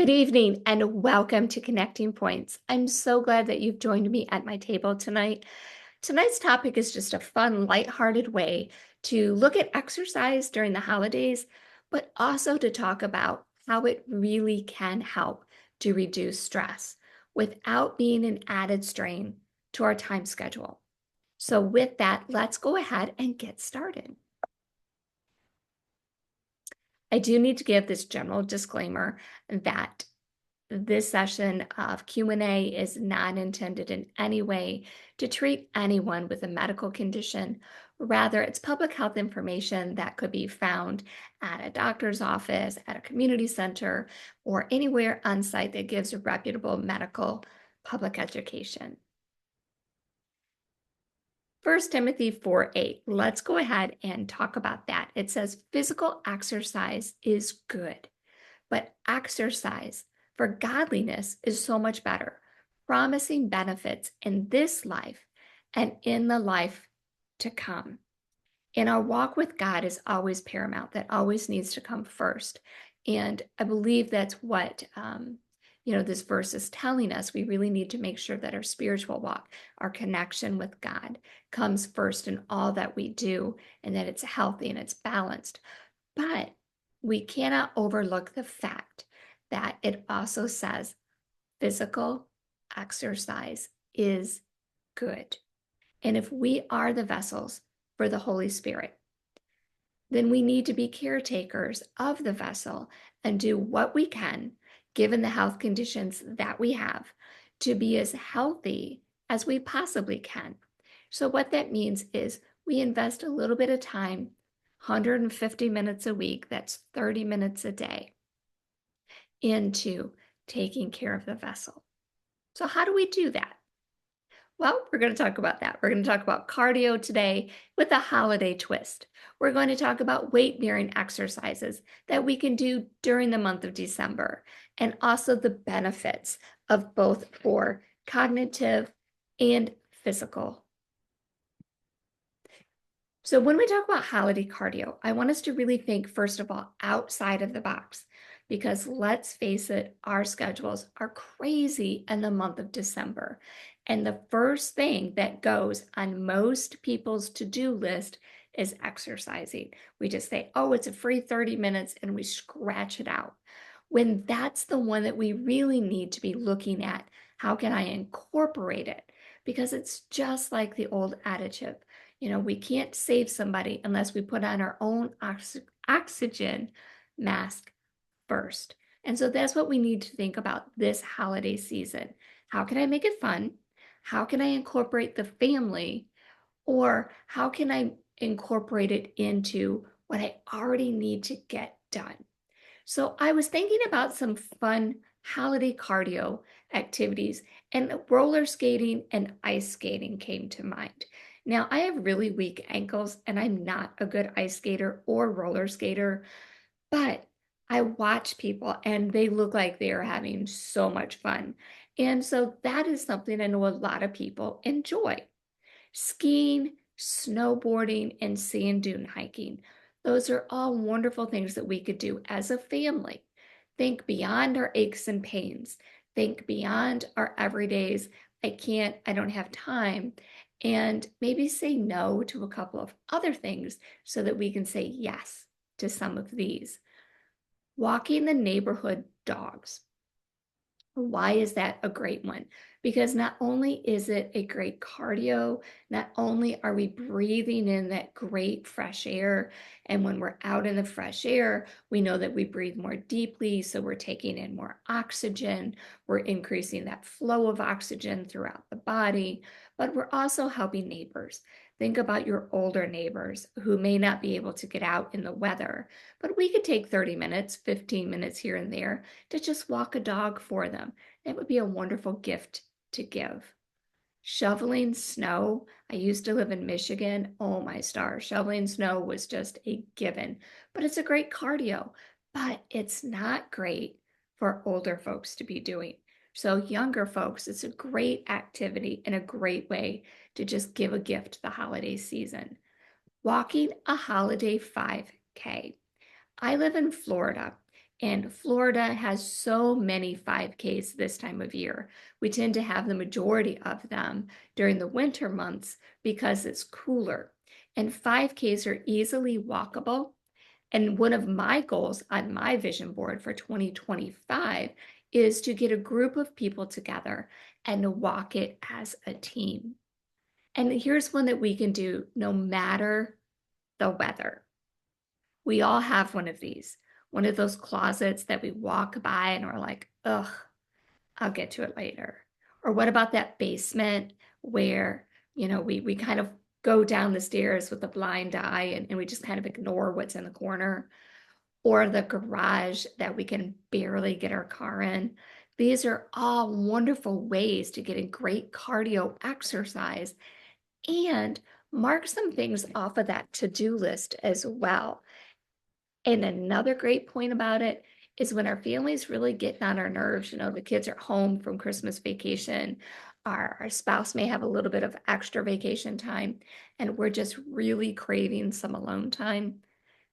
Good evening and welcome to Connecting Points. I'm so glad that you've joined me at my table tonight. Tonight's topic is just a fun, lighthearted way to look at exercise during the holidays, but also to talk about how it really can help to reduce stress without being an added strain to our time schedule. So with that, let's go ahead and get started. I do need to give this general disclaimer that this session of Q&A is not intended in any way to treat anyone with a medical condition. Rather, it's public health information that could be found at a doctor's office, at a community center, or anywhere on site that gives a reputable medical public education. 1 Timothy 4:8. Let's go ahead and talk about that. It says physical exercise is good, but exercise for godliness is so much better, promising benefits in this life and in the life to come. And our walk with God is always paramount. That always needs to come first. And I believe that's what this verse is telling us. We really need to make sure that our spiritual walk, our connection with God, comes first in all that we do, and that it's healthy and it's balanced. But we cannot overlook the fact that it also says physical exercise is good. And if we are the vessels for the Holy Spirit, then we need to be caretakers of the vessel and do what we can, given the health conditions that we have, to be as healthy as we possibly can. So what that means is we invest a little bit of time, 150 minutes a week, that's 30 minutes a day, into taking care of the vessel. So how do we do that? Well, we're going to talk about that. We're going to talk about cardio today with a holiday twist. We're going to talk about weight-bearing exercises that we can do during the month of December, and also the benefits of both for cognitive and physical. So when we talk about holiday cardio, I want us to really think, first of all, outside of the box, because let's face it, our schedules are crazy in the month of December. And the first thing that goes on most people's to-do list is exercising. We just say, oh, it's a free 30 minutes, and we scratch it out. When that's the one that we really need to be looking at, how can I incorporate it? Because it's just like the old adage, we can't save somebody unless we put on our own oxygen mask first. And so that's what we need to think about this holiday season. How can I make it fun? How can I incorporate the family? Or how can I incorporate it into what I already need to get done? So I was thinking about some fun holiday cardio activities, and roller skating and ice skating came to mind. Now, I have really weak ankles, and I'm not a good ice skater or roller skater, but I watch people and they look like they are having so much fun. And so that is something I know a lot of people enjoy. Skiing, snowboarding, and sand dune hiking. Those are all wonderful things that we could do as a family. Think beyond our aches and pains. Think beyond our everydays. I don't have time. And maybe say no to a couple of other things so that we can say yes to some of these. Walking the neighborhood dogs. Why is that a great one? Because not only is it a great cardio, not only are we breathing in that great fresh air, and when we're out in the fresh air, we know that we breathe more deeply, so we're taking in more oxygen, we're increasing that flow of oxygen throughout the body, but we're also helping neighbors. Think about your older neighbors who may not be able to get out in the weather, but we could take 30 minutes, 15 minutes here and there to just walk a dog for them. That would be a wonderful gift to give. Shoveling snow. I used to live in Michigan. Oh my stars. Shoveling snow was just a given, but it's a great cardio, but it's not great for older folks to be doing. So younger folks, it's a great activity and a great way to just give a gift the holiday season. Walking a holiday 5K. I live in Florida, And Florida has so many 5Ks this time of year. We tend to have the majority of them during the winter months because it's cooler. And 5Ks are easily walkable. And one of my goals on my vision board for 2025 is to get a group of people together and walk it as a team. And here's one that we can do no matter the weather. We all have one of those closets that we walk by and we're like, ugh, I'll get to it later. Or what about that basement where, we kind of go down the stairs with a blind eye and we just kind of ignore what's in the corner? Or the garage that we can barely get our car in. These are all wonderful ways to get a great cardio exercise and mark some things off of that to-do list as well. And another great point about it is when our family's really getting on our nerves, the kids are home from Christmas vacation, our spouse may have a little bit of extra vacation time, and we're just really craving some alone time.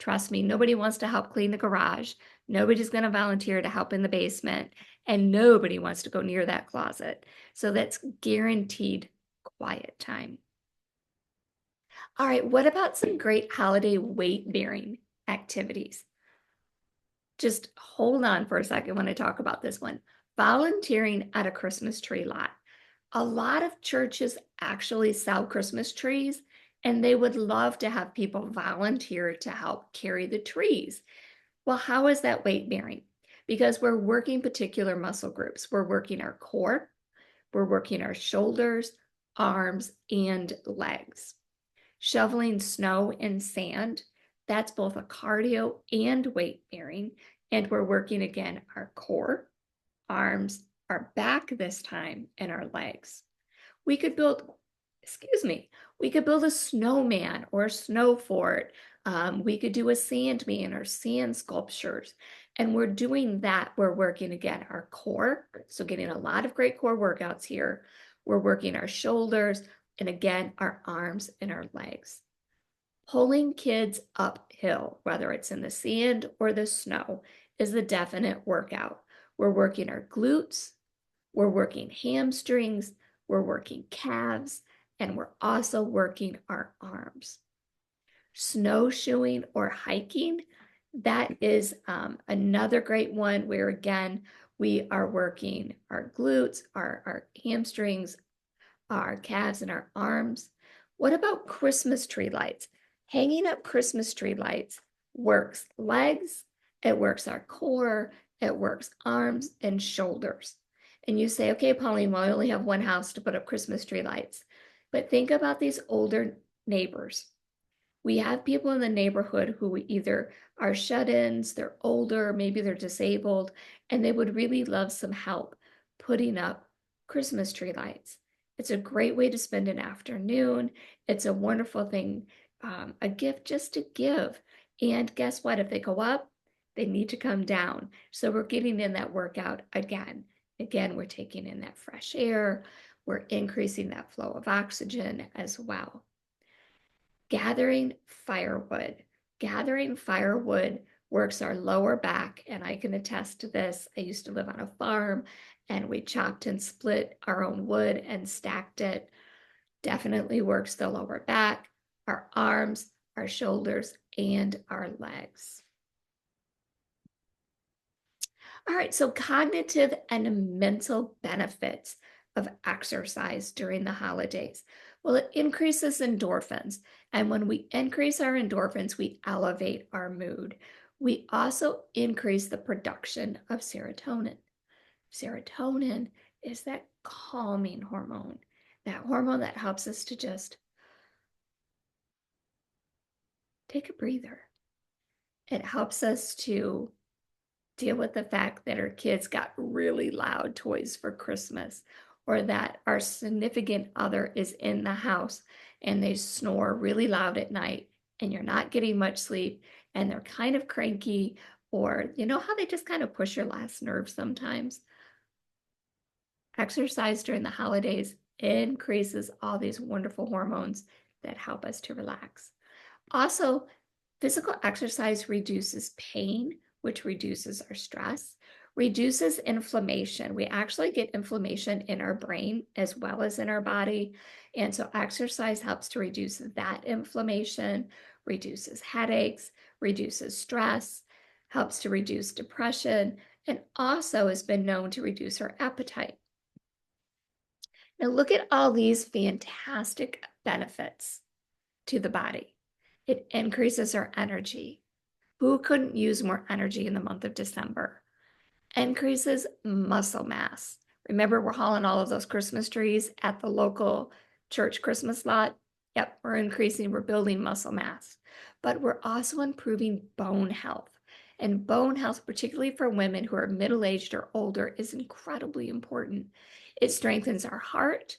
Trust me, nobody wants to help clean the garage. Nobody's going to volunteer to help in the basement, and nobody wants to go near that closet. So that's guaranteed quiet time. All right, what about some great holiday weight bearing activities? Just hold on for a second when I talk about this one. Volunteering at a Christmas tree lot. A lot of churches actually sell Christmas trees, and they would love to have people volunteer to help carry the trees. Well, how is that weight bearing? Because we're working particular muscle groups. We're working our core, we're working our shoulders, arms, and legs. Shoveling snow and sand, that's both a cardio and weight bearing. And we're working again our core, arms, our back this time, and our legs. We could build a snowman or a snow fort. We could do a sandman or sand sculptures. And we're doing that. We're working again our core. So getting a lot of great core workouts here. We're working our shoulders and again, our arms and our legs. Pulling kids uphill, whether it's in the sand or the snow, is a definite workout. We're working our glutes, we're working hamstrings, we're working calves, and we're also working our arms. Snowshoeing or hiking, that is another great one where, again, we are working our glutes, our hamstrings, our calves, and our arms. What about Christmas tree lights? Hanging up Christmas tree lights works legs, it works our core, it works arms and shoulders. And you say, okay, Pauline, well, I only have one house to put up Christmas tree lights. But think about these older neighbors. We have people in the neighborhood who either are shut-ins, they're older, maybe they're disabled, and they would really love some help putting up Christmas tree lights. It's a great way to spend an afternoon. It's a wonderful thing, a gift just to give. And guess what? If they go up, they need to come down. So we're getting in that workout again. Again, we're taking in that fresh air. We're increasing that flow of oxygen as well. Gathering firewood. Gathering firewood works our lower back, and I can attest to this. I used to live on a farm, and we chopped and split our own wood and stacked it. Definitely works the lower back, our arms, our shoulders, and our legs. All right, so cognitive and mental benefits of exercise during the holidays. Well, it increases endorphins. And when we increase our endorphins, we elevate our mood. We also increase the production of serotonin. Serotonin is that calming hormone, that hormone that helps us to just take a breather. It helps us to deal with the fact that our kids got really loud toys for Christmas, or that our significant other is in the house and they snore really loud at night and you're not getting much sleep and they're kind of cranky, or you know how they just kind of push your last nerve sometimes. Exercise during the holidays increases all these wonderful hormones that help us to relax. Also, physical exercise reduces pain, which reduces our stress, reduces inflammation. We actually get inflammation in our brain as well as in our body. And so exercise helps to reduce that inflammation, reduces headaches, reduces stress, helps to reduce depression, and also has been known to reduce our appetite. Now, look at all these fantastic benefits to the body. It increases our energy. Who couldn't use more energy in the month of December? Increases muscle mass. Remember, we're hauling all of those Christmas trees at the local church Christmas lot? Yep, we're building muscle mass. But we're also improving bone health. And bone health, particularly for women who are middle-aged or older, is incredibly important. It strengthens our heart,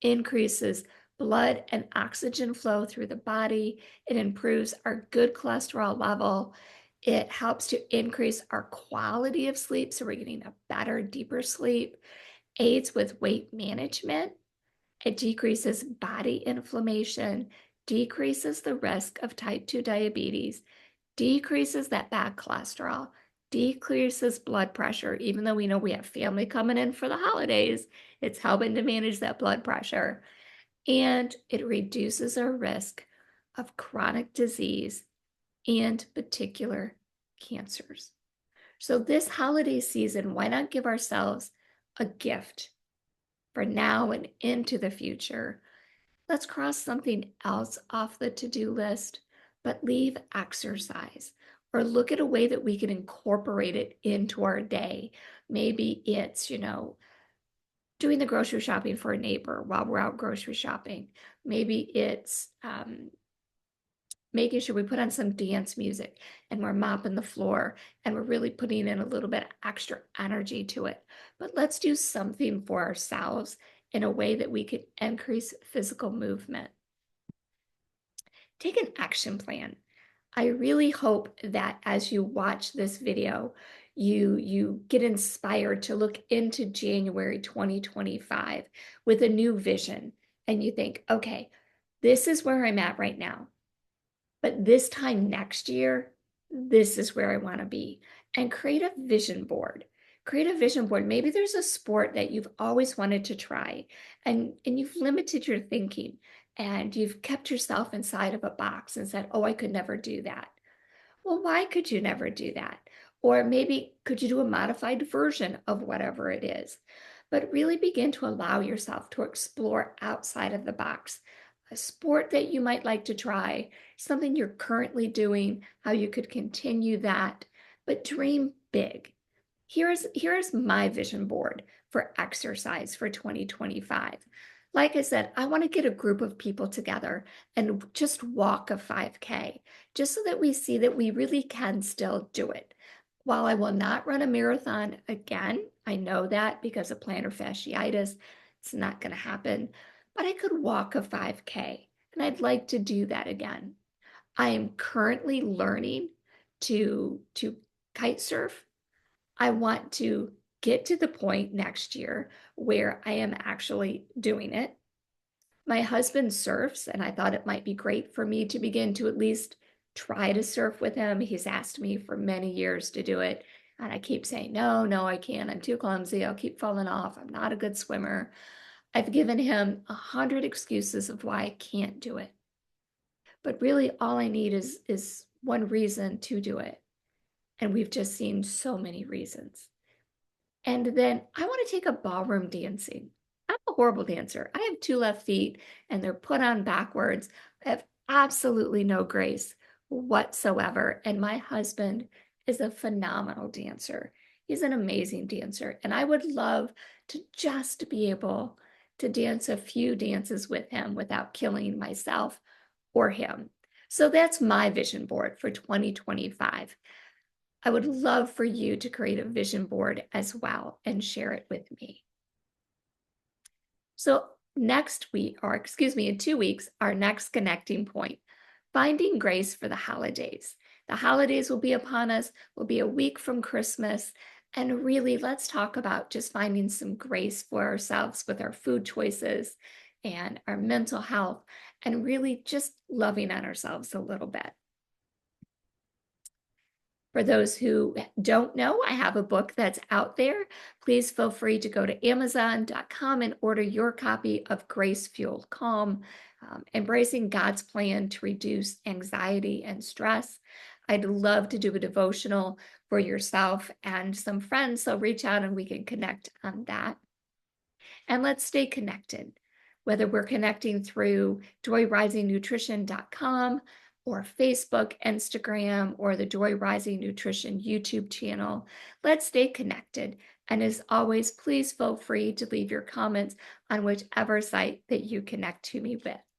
increases blood and oxygen flow through the body. It improves our good cholesterol level. It helps to increase our quality of sleep, so we're getting a better, deeper sleep. Aids with weight management. It decreases body inflammation, decreases the risk of type 2 diabetes, decreases that bad cholesterol, decreases blood pressure. Even though we know we have family coming in for the holidays, it's helping to manage that blood pressure. And it reduces our risk of chronic disease and particular cancers. So this holiday season, why not give ourselves a gift for now and into the future? Let's cross something else off the to-do list, but leave exercise, or look at a way that we can incorporate it into our day. Maybe it's, doing the grocery shopping for a neighbor while we're out grocery shopping. Maybe it's making sure we put on some dance music and we're mopping the floor and we're really putting in a little bit extra energy to it. But let's do something for ourselves in a way that we could increase physical movement. Take an action plan. I really hope that as you watch this video, you get inspired to look into January 2025 with a new vision, and you think, okay, this is where I'm at right now, but this time next year, this is where I want to be. And create a vision board. Create a vision board. Maybe there's a sport that you've always wanted to try, and you've limited your thinking, and you've kept yourself inside of a box and said, oh, I could never do that. Well, why could you never do that? Or maybe could you do a modified version of whatever it is? But really begin to allow yourself to explore outside of the box. A sport that you might like to try, something you're currently doing, how you could continue that, but dream big. Here's my vision board for exercise for 2025. Like I said, I want to get a group of people together and just walk a 5K, just so that we see that we really can still do it. While I will not run a marathon again, I know that because of plantar fasciitis, it's not going to happen, but I could walk a 5K, and I'd like to do that again. I am currently learning to kite surf. I want to get to the point next year where I am actually doing it. My husband surfs, and I thought it might be great for me to begin to at least try to surf with him. He's asked me for many years to do it, and I keep saying, no, I can't. I'm too clumsy. I'll keep falling off. I'm not a good swimmer. I've given him 100 excuses of why I can't do it. But really, all I need is one reason to do it. And we've just seen so many reasons. And then I want to take up ballroom dancing. I'm a horrible dancer. I have two left feet and they're put on backwards. I have absolutely no grace whatsoever. And my husband is a phenomenal dancer. He's an amazing dancer. And I would love to just be able to dance a few dances with him without killing myself or him. So that's my vision board for 2025. I would love for you to create a vision board as well and share it with me. So next week, or excuse me, in 2 weeks, our next connecting point, finding grace for the holidays. The holidays will be upon us, will be a week from Christmas. And really, let's talk about just finding some grace for ourselves with our food choices and our mental health, and really just loving on ourselves a little bit. For those who don't know, I have a book that's out there. Please feel free to go to Amazon.com and order your copy of Grace Fueled Calm, Embracing God's Plan to Reduce Anxiety and Stress. I'd love to do a devotional for yourself and some friends, so reach out and we can connect on that. And let's stay connected, whether we're connecting through joyrisingnutrition.com or Facebook, Instagram, or the Joy Rising Nutrition YouTube channel. Let's stay connected. And as always, please feel free to leave your comments on whichever site that you connect to me with.